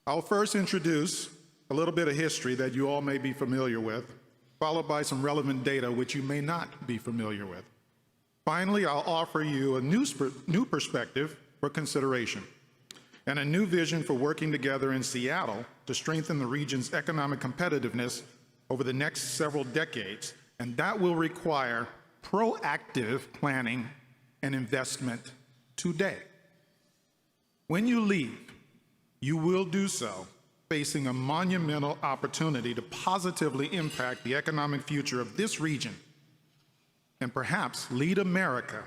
I'll first introduce a little bit of history that you all may be familiar with, followed by some relevant data which you may not be familiar with. Finally, I'll offer you a new perspective for consideration and a new vision for working together in Seattle to strengthen the region's economic competitiveness over the next several decades, and that will require proactive planning and investment today. When you leave, you will do so facing a monumental opportunity to positively impact the economic future of this region and perhaps lead America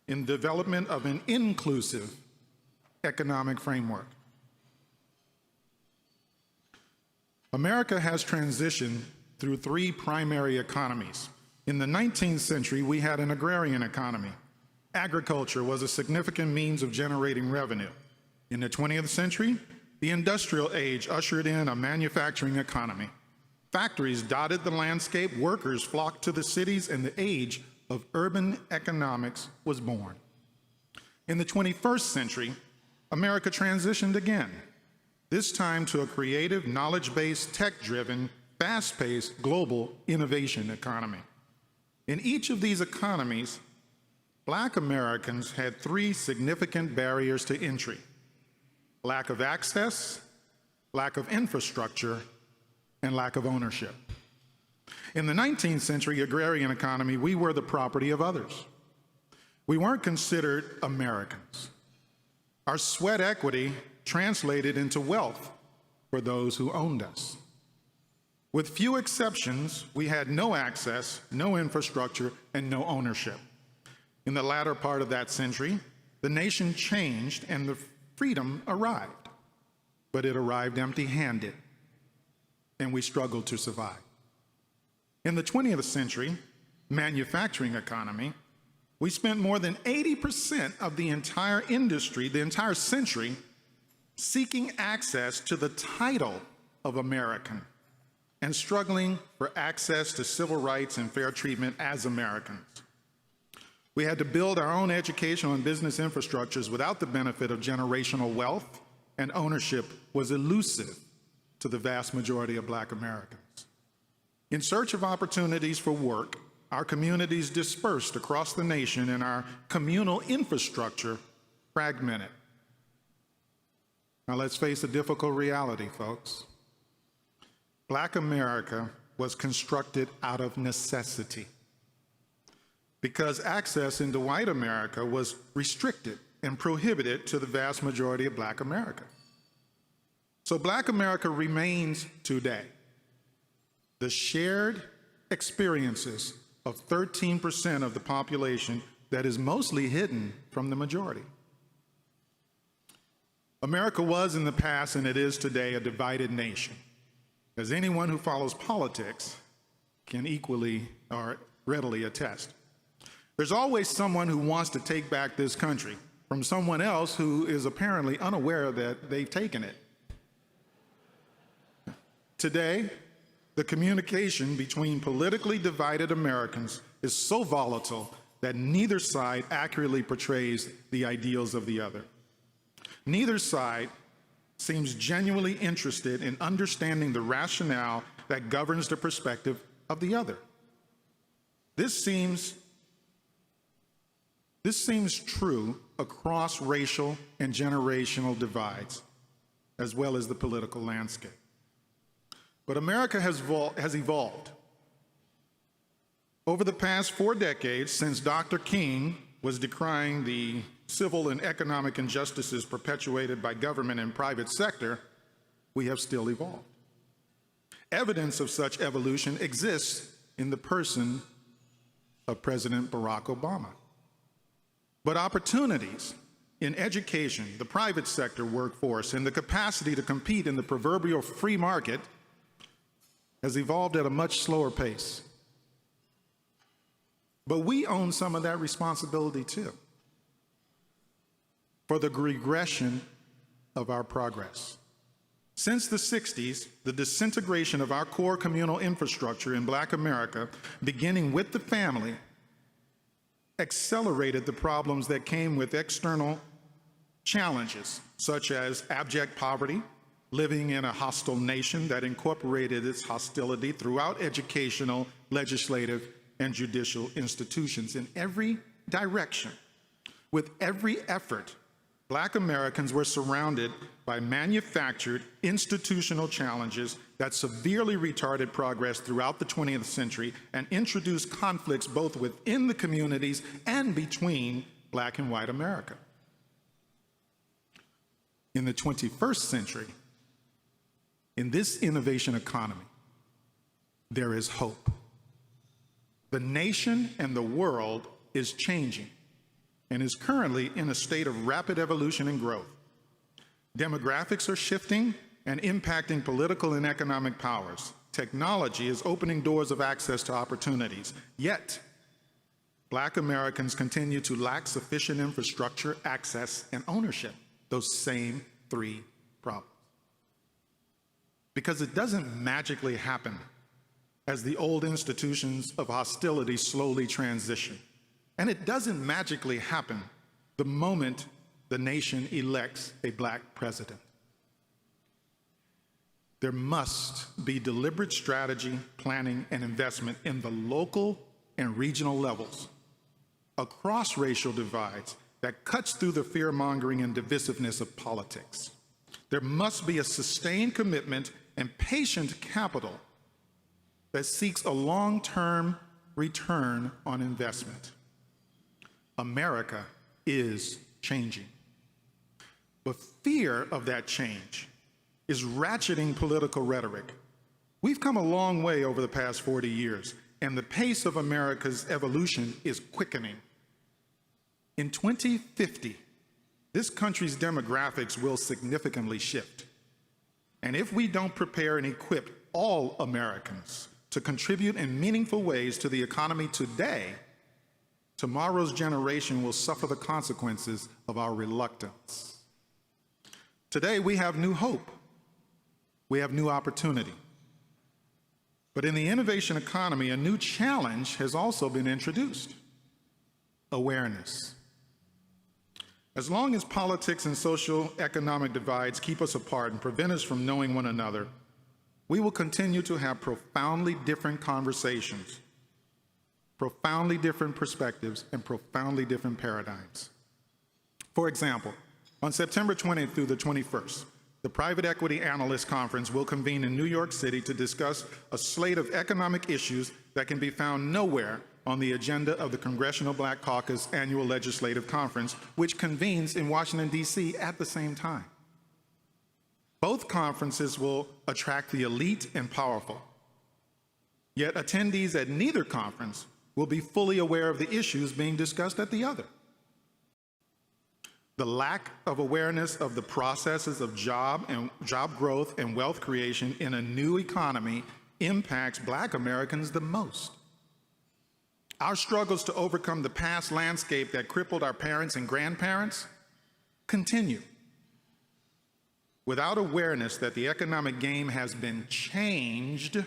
in the development of an inclusive economic framework. America has transitioned through three primary economies. In the 19th century, we had an agrarian economy. Agriculture was a significant means of generating revenue. In the 20th century, the industrial age ushered in a manufacturing economy. Factories dotted the landscape, workers flocked to the cities, and the age of urban economics was born. In the 21st century, America transitioned again, this time to a creative, knowledge-based, tech-driven, fast-paced global innovation economy. In each of these economies, Black Americans had three significant barriers to entry: lack of access, lack of infrastructure, and lack of ownership. In the 19th century agrarian economy, we were the property of others. We weren't considered Americans. Our sweat equity translated into wealth for those who owned us. With few exceptions, we had no access, no infrastructure, and no ownership. In the latter part of that century, the nation changed and the freedom arrived, but it arrived empty-handed, and we struggled to survive. In the 20th century manufacturing economy, we spent more than 80% of the entire industry, the entire century, seeking access to the title of American and struggling for access to civil rights and fair treatment as Americans. We had to build our own educational and business infrastructures without the benefit of generational wealth, and ownership was elusive to the vast majority of Black Americans. In search of opportunities for work, our communities dispersed across the nation and our communal infrastructure fragmented. Now let's face a difficult reality, folks. Black America was constructed out of necessity, because access into white America was restricted and prohibited to the vast majority of Black America. So Black America remains today the shared experiences of 13% of the population that is mostly hidden from the majority. America was in the past, and it is today, a divided nation, as anyone who follows politics can equally or readily attest. There's always someone who wants to take back this country from someone else who is apparently unaware that they've taken it. Today, the communication between politically divided Americans is so volatile that neither side accurately portrays the ideals of the other. Neither side seems genuinely interested in understanding the rationale that governs the perspective of the other. This seems true across racial and generational divides, as well as the political landscape. But America has evolved. Over the past 4 decades, since Dr. King was decrying the civil and economic injustices perpetuated by government and private sector, we have still evolved. Evidence of such evolution exists in the person of President Barack Obama. But opportunities in education, the private sector workforce, and the capacity to compete in the proverbial free market has evolved at a much slower pace. But we own some of that responsibility too, for the regression of our progress. Since the 60s, the disintegration of our core communal infrastructure in Black America, beginning with the family, accelerated the problems that came with external challenges, such as abject poverty, living in a hostile nation that incorporated its hostility throughout educational, legislative, and judicial institutions in every direction. With every effort, Black Americans were surrounded by manufactured institutional challenges that severely retarded progress throughout the 20th century and introduced conflicts both within the communities and between Black and white America. In the 21st century, in this innovation economy, there is hope. The nation and the world is changing and is currently in a state of rapid evolution and growth. Demographics are shifting and impacting political and economic powers. Technology is opening doors of access to opportunities. Yet, Black Americans continue to lack sufficient infrastructure, access, and ownership. Those same three problems. Because it doesn't magically happen as the old institutions of hostility slowly transition. And it doesn't magically happen the moment the nation elects a Black president. There must be deliberate strategy, planning, and investment in the local and regional levels, across racial divides that cuts through the fear-mongering and divisiveness of politics. There must be a sustained commitment and patient capital that seeks a long-term return on investment. America is changing. But fear of that change is ratcheting political rhetoric. We've come a long way over the past 40 years, and the pace of America's evolution is quickening. In 2050, this country's demographics will significantly shift. And if we don't prepare and equip all Americans to contribute in meaningful ways to the economy today, tomorrow's generation will suffer the consequences of our reluctance. Today, we have new hope. We have new opportunity. But in the innovation economy, a new challenge has also been introduced: awareness. As long as politics and social economic divides keep us apart and prevent us from knowing one another, we will continue to have profoundly different conversations, profoundly different perspectives, and profoundly different paradigms. For example, on September 20th through the 21st, the Private Equity Analyst Conference will convene in New York City to discuss a slate of economic issues that can be found nowhere on the agenda of the Congressional Black Caucus Annual Legislative Conference, which convenes in Washington, D.C. at the same time. Both conferences will attract the elite and powerful. Yet attendees at neither conference will be fully aware of the issues being discussed at the other. The lack of awareness of the processes of job growth and wealth creation in a new economy impacts Black Americans the most. Our struggles to overcome the past landscape that crippled our parents and grandparents continue. Without awareness that the economic game has been changed,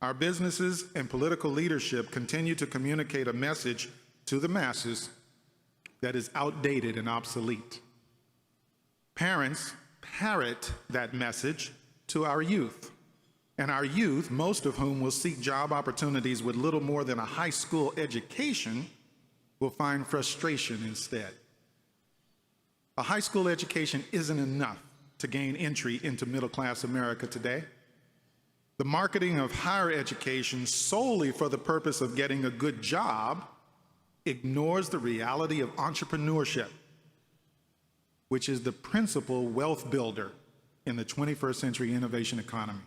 our businesses and political leadership continue to communicate a message to the masses that is outdated and obsolete. Parents parrot that message to our youth. And our youth, most of whom will seek job opportunities with little more than a high school education, will find frustration instead. A high school education isn't enough to gain entry into middle-class America today. The marketing of higher education solely for the purpose of getting a good job ignores the reality of entrepreneurship, which is the principal wealth builder in the 21st century innovation economy.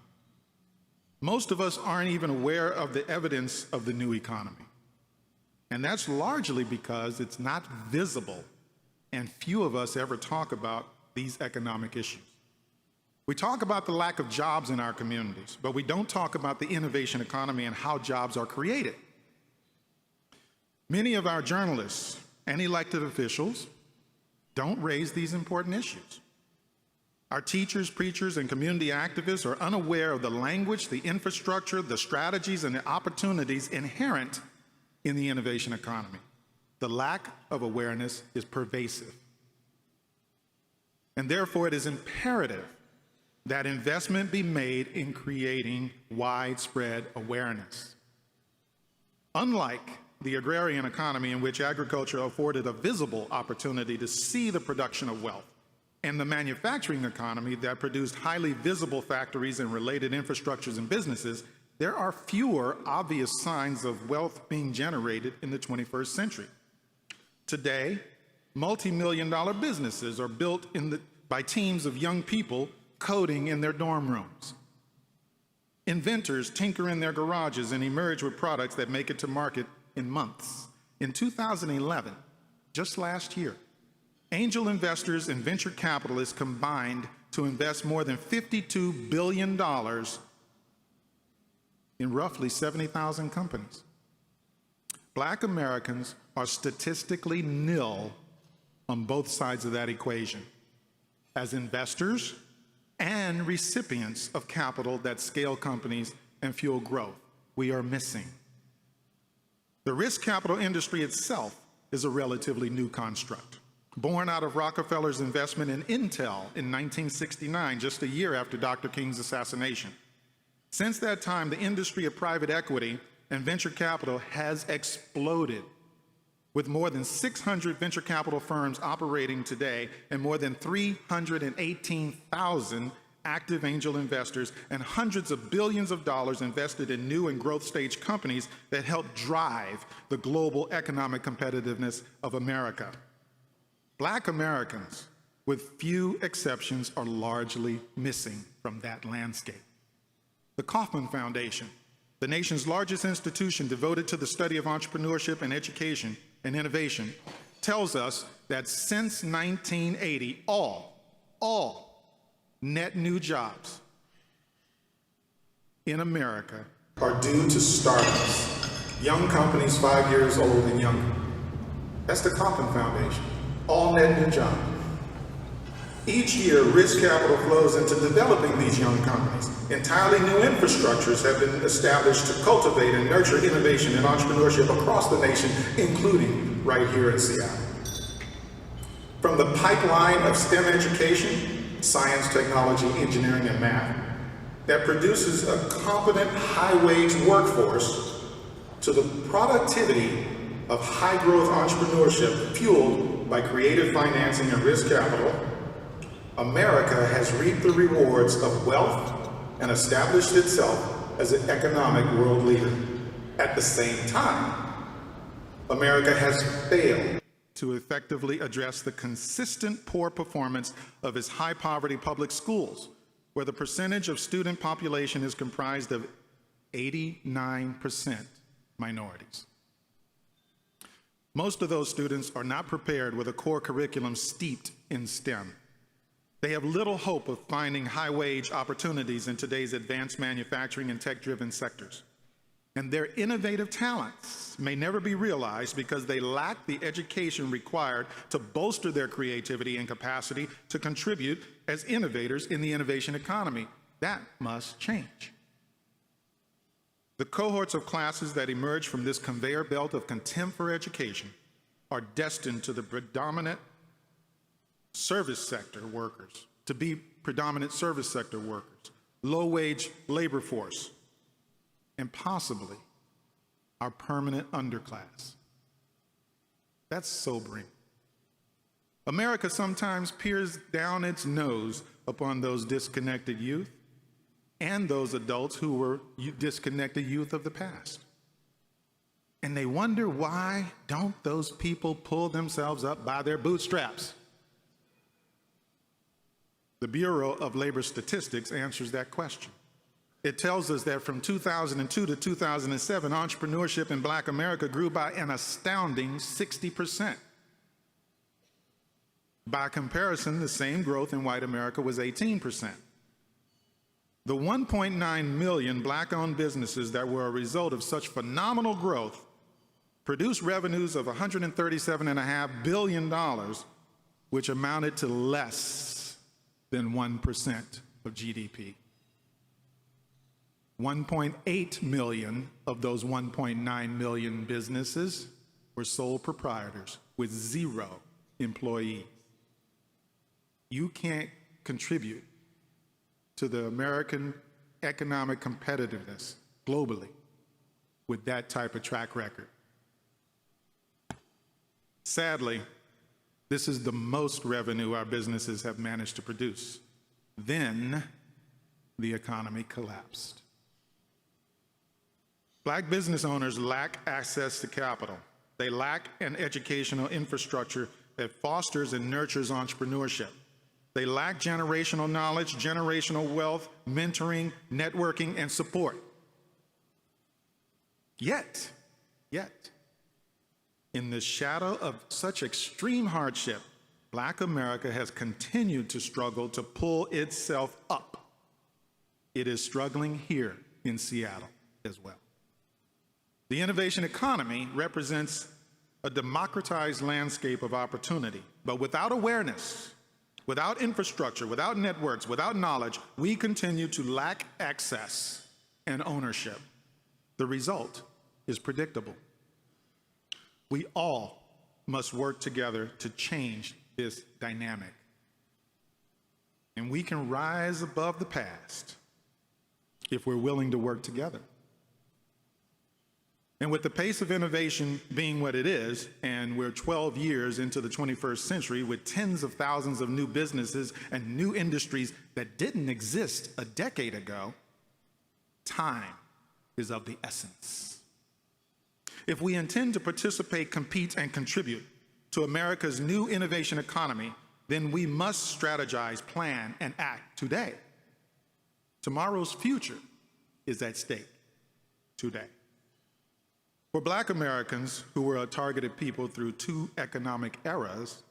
Most of us aren't even aware of the evidence of the new economy. And that's largely because it's not visible, and few of us ever talk about these economic issues. We talk about the lack of jobs in our communities, but we don't talk about the innovation economy and how jobs are created. Many of our journalists and elected officials don't raise these important issues. Our teachers, preachers, and community activists are unaware of the language, the infrastructure, the strategies, and the opportunities inherent in the innovation economy. The lack of awareness is pervasive. And therefore, it is imperative that investment be made in creating widespread awareness. Unlike the agrarian economy, in which agriculture afforded a visible opportunity to see the production of wealth, and the manufacturing economy that produced highly visible factories and related infrastructures and businesses, there are fewer obvious signs of wealth being generated in the 21st century. Today, multi-million-dollar businesses are built by teams of young people coding in their dorm rooms. Inventors tinker in their garages and emerge with products that make it to market in months. In 2011, just last year, angel investors and venture capitalists combined to invest more than $52 billion in roughly 70,000 companies. Black Americans are statistically nil on both sides of that equation, as investors and recipients of capital that scale companies and fuel growth. We are missing. The risk capital industry itself is a relatively new construct, born out of Rockefeller's investment in Intel in 1969, just a year after Dr. King's assassination. Since that time, the industry of private equity and venture capital has exploded, with more than 600 venture capital firms operating today and more than 318,000 active angel investors and hundreds of billions of dollars invested in new and growth stage companies that help drive the global economic competitiveness of America. Black Americans, with few exceptions, are largely missing from that landscape. The Kauffman Foundation, the nation's largest institution devoted to the study of entrepreneurship and education and innovation, tells us that since 1980, all net new jobs in America are due to startups, young companies 5 years old and younger. That's the Kauffman Foundation, all net new jobs. Each year, risk capital flows into developing these young companies. Entirely new infrastructures have been established to cultivate and nurture innovation and entrepreneurship across the nation, including right here in Seattle. From the pipeline of STEM education, science, technology, engineering, and math, that produces a competent, high-wage workforce, to the productivity of high-growth entrepreneurship fueled by creative financing and risk capital, America has reaped the rewards of wealth and established itself as an economic world leader. At the same time, America has failed to effectively address the consistent poor performance of its high-poverty public schools, where the percentage of student population is comprised of 89% minorities. Most of those students are not prepared with a core curriculum steeped in STEM. They have little hope of finding high-wage opportunities in today's advanced manufacturing and tech-driven sectors. And their innovative talents may never be realized because they lack the education required to bolster their creativity and capacity to contribute as innovators in the innovation economy. That must change. The cohorts of classes that emerge from this conveyor belt of contempt for education are destined to the predominant service sector workers, to be predominant service sector workers, low-wage labor force, and possibly our permanent underclass. That's sobering. America sometimes peers down its nose upon those disconnected youth and those adults who were disconnected youth of the past. And they wonder, why don't those people pull themselves up by their bootstraps? The Bureau of Labor Statistics answers that question. It tells us that from 2002 to 2007, entrepreneurship in Black America grew by an astounding 60%. By comparison, the same growth in white America was 18%. The 1.9 million Black-owned businesses that were a result of such phenomenal growth produced revenues of $137.5 billion, which amounted to less than 1% of GDP. 1.8 million of those 1.9 million businesses were sole proprietors with 0 employees. You can't contribute to the American economic competitiveness globally with that type of track record. Sadly, this is the most revenue our businesses have managed to produce. Then the economy collapsed. Black business owners lack access to capital. They lack an educational infrastructure that fosters and nurtures entrepreneurship. They lack generational knowledge, generational wealth, mentoring, networking, and support. Yet, in the shadow of such extreme hardship, Black America has continued to struggle to pull itself up. It is struggling here in Seattle as well. The innovation economy represents a democratized landscape of opportunity, but without awareness, without infrastructure, without networks, without knowledge, we continue to lack access and ownership. The result is predictable. We all must work together to change this dynamic. And we can rise above the past if we're willing to work together. And with the pace of innovation being what it is, and we're 12 years into the 21st century with tens of thousands of new businesses and new industries that didn't exist a decade ago, time is of the essence. If we intend to participate, compete, and contribute to America's new innovation economy, then we must strategize, plan, and act today. Tomorrow's future is at stake today. For Black Americans, who were a targeted people through two economic eras,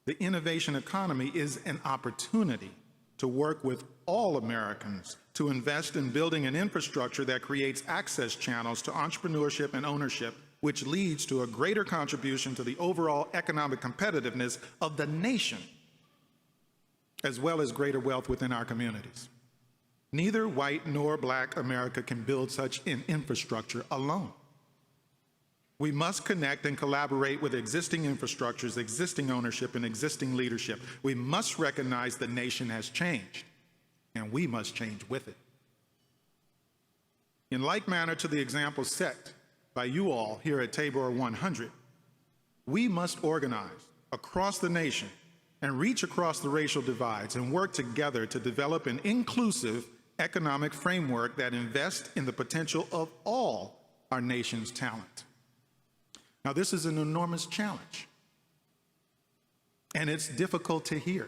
the innovation economy is an opportunity to work with all Americans to invest in building an infrastructure that creates access channels to entrepreneurship and ownership, which leads to a greater contribution to the overall economic competitiveness of the nation, as well as greater wealth within our communities. Neither white nor Black America can build such an infrastructure alone. We must connect and collaborate with existing infrastructures, existing ownership, and existing leadership. We must recognize the nation has changed, and we must change with it. In like manner to the example set by you all here at Tabor 100, we must organize across the nation and reach across the racial divides and work together to develop an inclusive economic framework that invests in the potential of all our nation's talent. Now, this is an enormous challenge, and it's difficult to hear,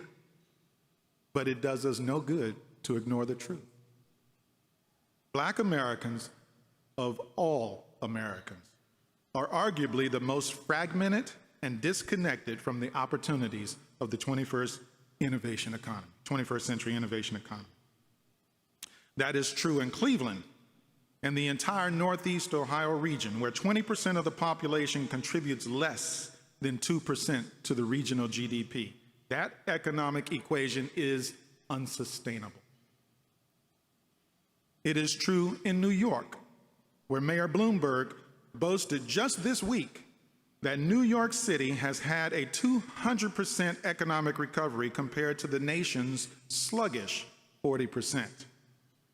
but it does us no good to ignore the truth. Black Americans, of all Americans, are arguably the most fragmented and disconnected from the opportunities of the 21st century innovation economy. That is true in Cleveland and the entire Northeast Ohio region, where 20% of the population contributes less than 2% to the regional GDP. That economic equation is unsustainable. It is true in New York, where Mayor Bloomberg boasted just this week that New York City has had a 200% economic recovery compared to the nation's sluggish 40%.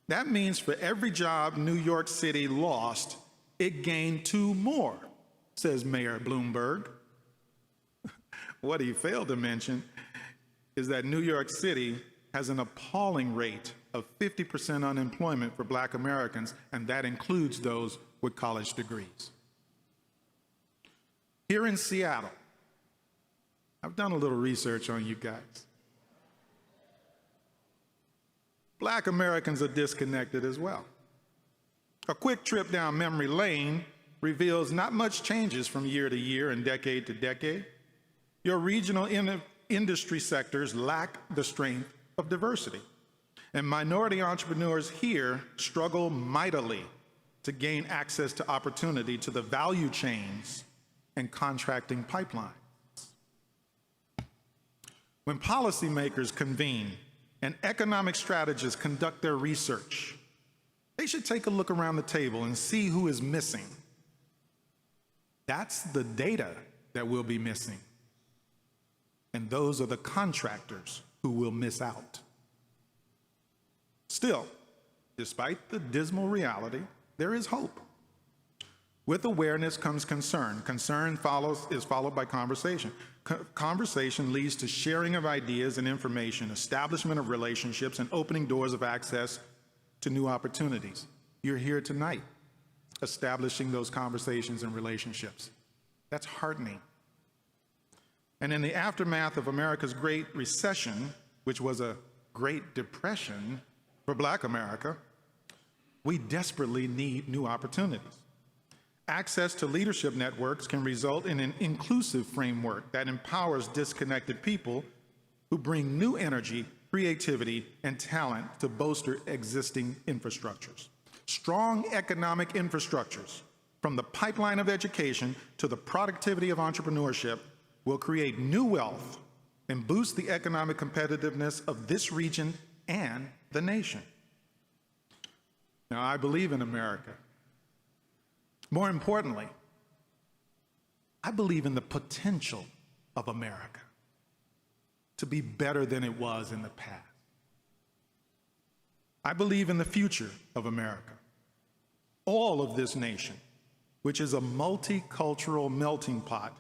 That means for every job New York City lost, it gained 2 more, says Mayor Bloomberg. What he failed to mention is that New York City has an appalling rate of 50% unemployment for Black Americans, and that includes those with college degrees. Here in Seattle, I've done a little research on you guys. Black Americans are disconnected as well. A quick trip down memory lane reveals not much changes from year to year and decade to decade. Your regional industry sectors lack the strength of diversity. And minority entrepreneurs here struggle mightily to gain access to opportunity to the value chains and contracting pipelines. When policymakers convene and economic strategists conduct their research, they should take a look around the table and see who is missing. That's the data that will be missing. And those are the contractors who will miss out. Still, despite the dismal reality, there is hope. With awareness comes concern. Concern is followed by conversation. Conversation leads to sharing of ideas and information, establishment of relationships, and opening doors of access to new opportunities. You're here tonight, establishing those conversations and relationships. That's heartening. And in the aftermath of America's Great Recession, which was a Great Depression for Black America, we desperately need new opportunities. Access to leadership networks can result in an inclusive framework that empowers disconnected people who bring new energy, creativity, and talent to bolster existing infrastructures. Strong economic infrastructures, from the pipeline of education to the productivity of entrepreneurship, will create new wealth and boost the economic competitiveness of this region and the nation. Now, I believe in America. More importantly, I believe in the potential of America to be better than it was in the past. I believe in the future of America. All of this nation, which is a multicultural melting pot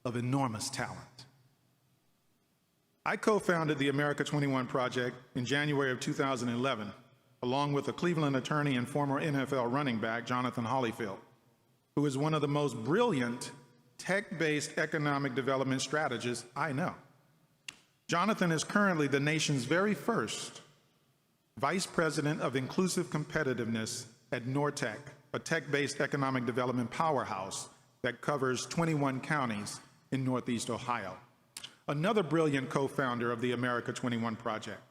of enormous talent. I co-founded the America 21 Project in January of 2011, along with a Cleveland attorney and former NFL running back, Jonathan Holyfield, who is one of the most brilliant tech-based economic development strategists I know. Jonathan is currently the nation's very first Vice President of Inclusive Competitiveness at Nortec, a tech-based economic development powerhouse that covers 21 counties in Northeast Ohio. Another brilliant co-founder of the America 21 Project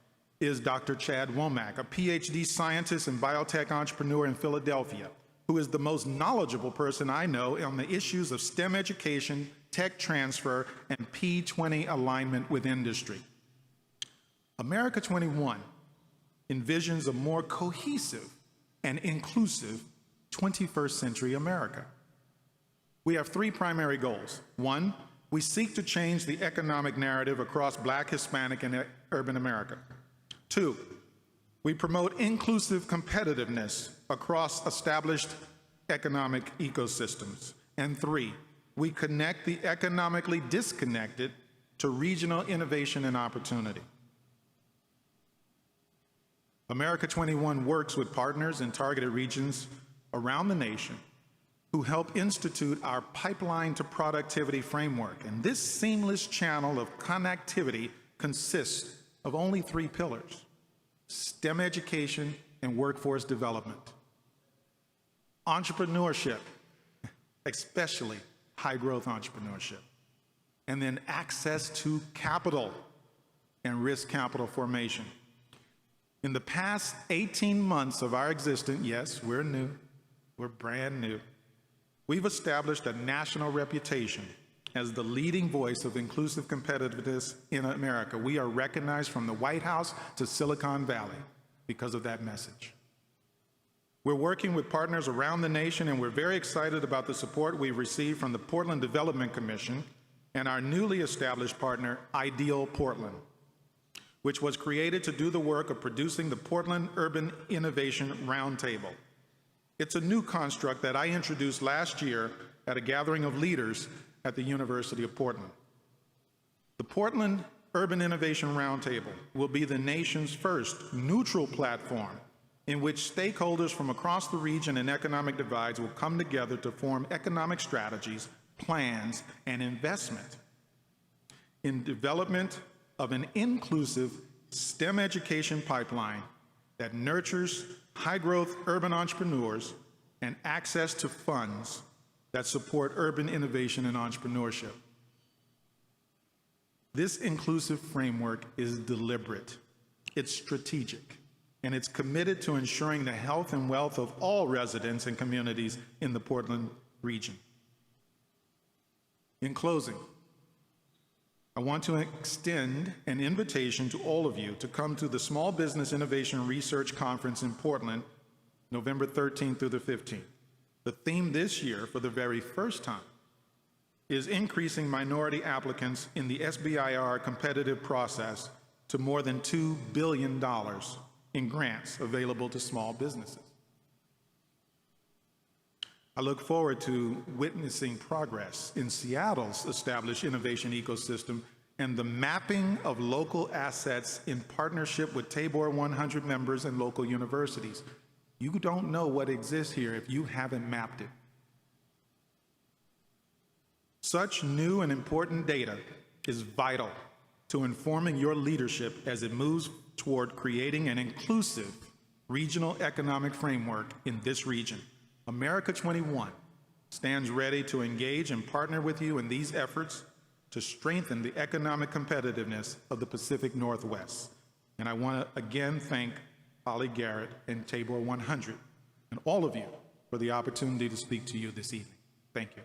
is Dr. Chad Womack, a PhD scientist and biotech entrepreneur in Philadelphia, who is the most knowledgeable person I know on the issues of STEM education, tech transfer, and P20 alignment with industry. America 21 envisions a more cohesive and inclusive 21st century America. We have three primary goals. One, we seek to change the economic narrative across Black, Hispanic, and urban America. Two, we promote inclusive competitiveness across established economic ecosystems. And three, we connect the economically disconnected to regional innovation and opportunity. America 21 works with partners in targeted regions around the nation who help institute our pipeline to productivity framework. And this seamless channel of connectivity consists of only three pillars: STEM education and workforce development, entrepreneurship, especially high-growth entrepreneurship, and then access to capital and risk capital formation. In the past 18 months of our existence, yes, we're new, we're brand new, we've established a national reputation as the leading voice of inclusive competitiveness in America. We are recognized from the White House to Silicon Valley because of that message. We're working with partners around the nation, and we're very excited about the support we've received from the Portland Development Commission and our newly established partner, Ideal Portland, which was created to do the work of producing the Portland Urban Innovation Roundtable. It's a new construct that I introduced last year at a gathering of leaders at the University of Portland. The Portland Urban Innovation Roundtable will be the nation's first neutral platform in which stakeholders from across the region and economic divides will come together to form economic strategies, plans, and investment in development of an inclusive STEM education pipeline that nurtures high-growth urban entrepreneurs and access to funds that support urban innovation and entrepreneurship. This inclusive framework is deliberate, it's strategic, and it's committed to ensuring the health and wealth of all residents and communities in the Portland region. In closing, I want to extend an invitation to all of you to come to the Small Business Innovation Research Conference in Portland, November 13th through the 15th. The theme this year, for the very first time, is increasing minority applicants in the SBIR competitive process to more than $2 billion in grants available to small businesses. I look forward to witnessing progress in Seattle's established innovation ecosystem and the mapping of local assets in partnership with Tabor 100 members and local universities. You don't know what exists here if you haven't mapped it. Such new and important data is vital to informing your leadership as it moves toward creating an inclusive regional economic framework in this region. America 21 stands ready to engage and partner with you in these efforts to strengthen the economic competitiveness of the Pacific Northwest. And I want to again thank Holly Garrett and Tabor 100 and all of you for the opportunity to speak to you this evening. Thank you.